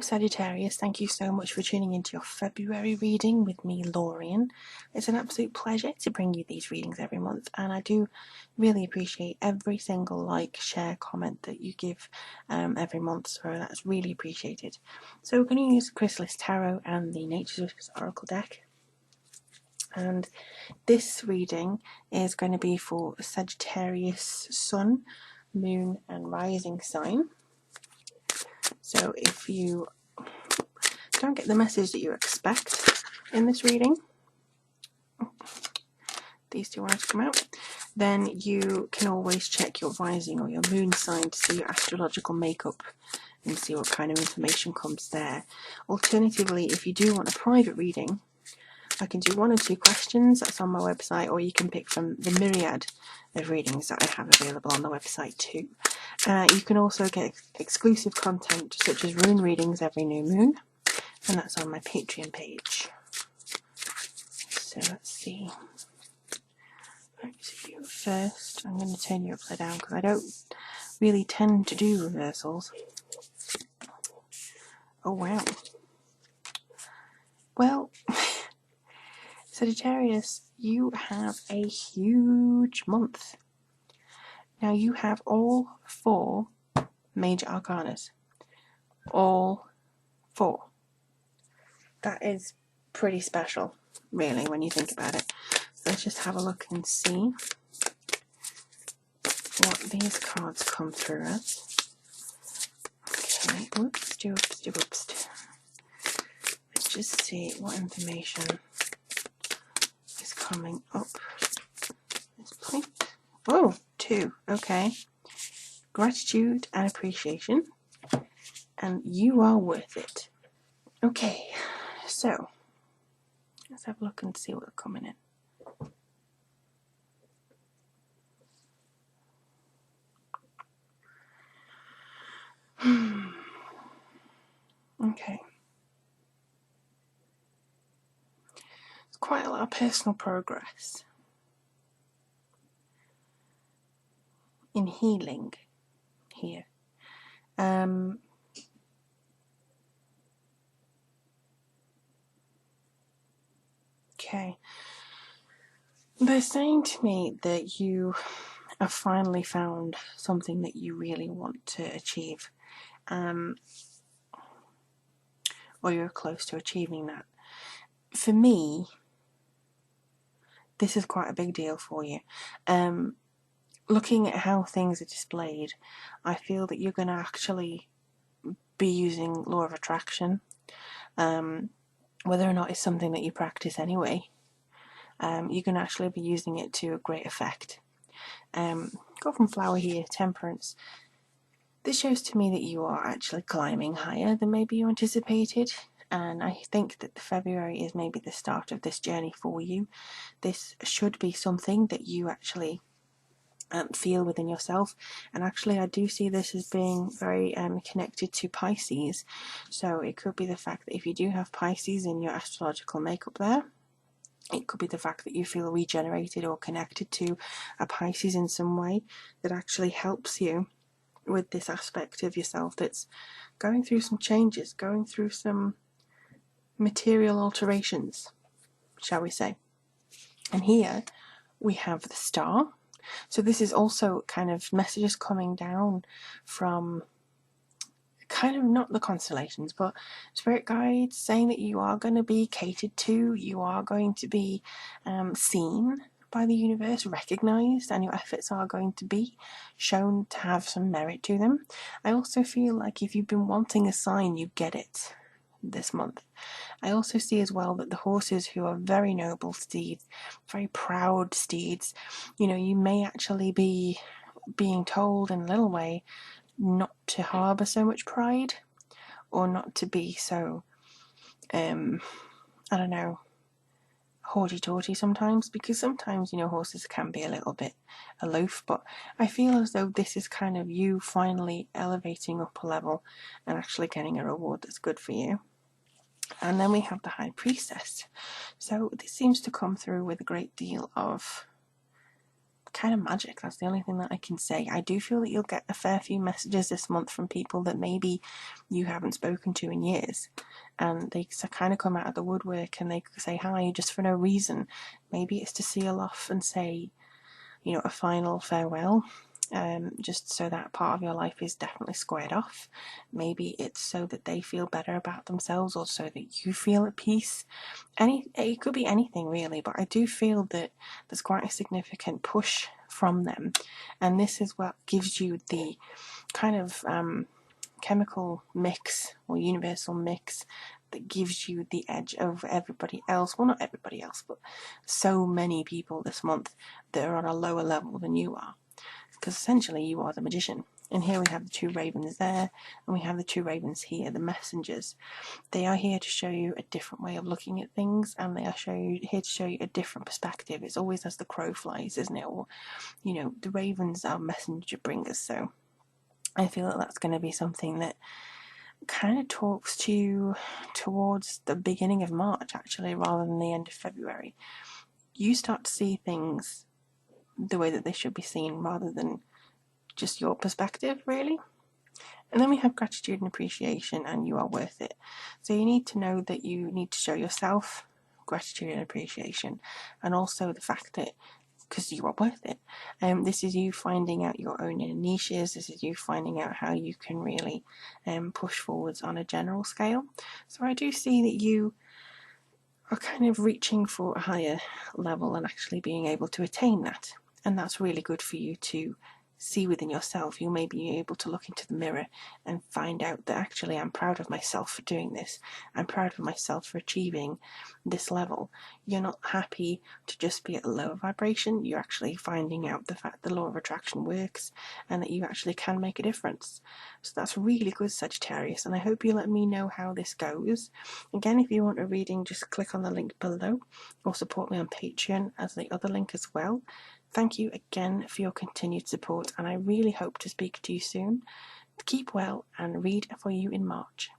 Hello Sagittarius, thank you so much for tuning into your February reading with me, Lorien. It's an absolute pleasure to bring you these readings every month, and I do really appreciate every single like, share, comment that you give every month, so that's really appreciated. So we're going to use Chrysalis Tarot and the Nature's Whispers Oracle deck, and this reading is going to be for Sagittarius Sun, Moon and Rising sign. So if you don't get the message that you expect in this reading, these two wanted to come out, then you can always check your rising or your moon sign to see your astrological makeup and see what kind of information comes there. Alternatively, if you do want a private reading, I can do 1 or 2 questions. That's on my website, or you can pick from the myriad of readings that I have available on the website too. You can also get exclusive content such as rune readings every new moon, and that's on my Patreon page. So let's see. Right, so you first. I'm going to turn you upside down because I don't really tend to do reversals. Oh wow. Well, Sagittarius, you have a huge month. Now you have all 4 major arcanas. All 4. That is pretty special, really, when you think about it. So let's just have a look and see what these cards come through as. Okay, whoops, whoops. Let's just see what information is coming up. This point. Oh, 2. Okay. Gratitude and appreciation. And you are worth it. Okay, so let's have a look and see what's coming in. Okay. It's quite a lot of personal progress in healing here. Okay. They're saying to me that you have finally found something that you really want to achieve. Or you're close to achieving that. For me, this is quite a big deal for you. Looking at how things are displayed, I feel that you're going to actually be using law of attraction. Whether or not it's something that you practice anyway, you can actually be using it to a great effect. Go from flower here, temperance. This shows to me that you are actually climbing higher than maybe you anticipated, and I think that February is maybe the start of this journey for you. This should be something that you actually feel within yourself, and actually I do see this as being very connected to Pisces. So it could be the fact that if you do have Pisces in your astrological makeup there, it could be the fact that you feel regenerated or connected to a Pisces in some way that actually helps you with this aspect of yourself that's going through some changes, going through some material alterations, shall we say. And here we have the Star. So this is also kind of messages coming down from kind of not the constellations, but spirit guides saying that you are going to be catered to, you are going to be seen by the universe, recognized, and your efforts are going to be shown to have some merit to them. I also feel like if you've been wanting a sign, you get it this month. I also see as well that the horses, who are very noble steeds, very proud steeds, you know, you may actually be being told in a little way not to harbour so much pride, or not to be so, I don't know, haughty-taughty sometimes, because sometimes, you know, horses can be a little bit aloof, but I feel as though this is kind of you finally elevating up a level and actually getting a reward that's good for you. And then we have the High Priestess. So this seems to come through with a great deal of kind of magic. That's the only thing that I can say. I do feel that you'll get a fair few messages this month from people that maybe you haven't spoken to in years, and they kind of come out of the woodwork and they say hi just for no reason. Maybe it's to seal off and say, you know, a final farewell, just so that part of your life is definitely squared off. Maybe it's so that they feel better about themselves, or so that you feel at peace. It could be anything really, but I do feel that there's quite a significant push from them, and this is what gives you the kind of chemical mix or universal mix that gives you the edge over everybody else. Well, not everybody else, but so many people this month that are on a lower level than you are, because essentially you are the magician. And here we have the two ravens there, and we have the two ravens here, the messengers. They are here to show you a different way of looking at things, and they are here to show you a different perspective. It's always as the crow flies, isn't it? Or, you know, the ravens are messenger bringers, so I feel that that's going to be something that kind of talks to you towards the beginning of March, actually, rather than the end of February. You start to see things the way that they should be seen, rather than just your perspective, really. And then we have gratitude and appreciation, and you are worth it. So you need to know that you need to show yourself gratitude and appreciation, and also the fact that because you are worth it. This is you finding out your own inner niches. This is you finding out how you can really push forwards on a general scale. So I do see that you are kind of reaching for a higher level and actually being able to attain that. And that's really good for you to see within yourself. You may be able to look into the mirror and find out that actually I'm proud of myself for doing this. I'm proud of myself for achieving this level. You're not happy to just be at a lower vibration. You're actually finding out the fact the law of attraction works and that you actually can make a difference. So that's really good, Sagittarius, and I hope you let me know how this goes. Again, if you want a reading, just click on the link below, or support me on Patreon as the other link as well. Thank you again for your continued support, and I really hope to speak to you soon. Keep well, and read for you in March.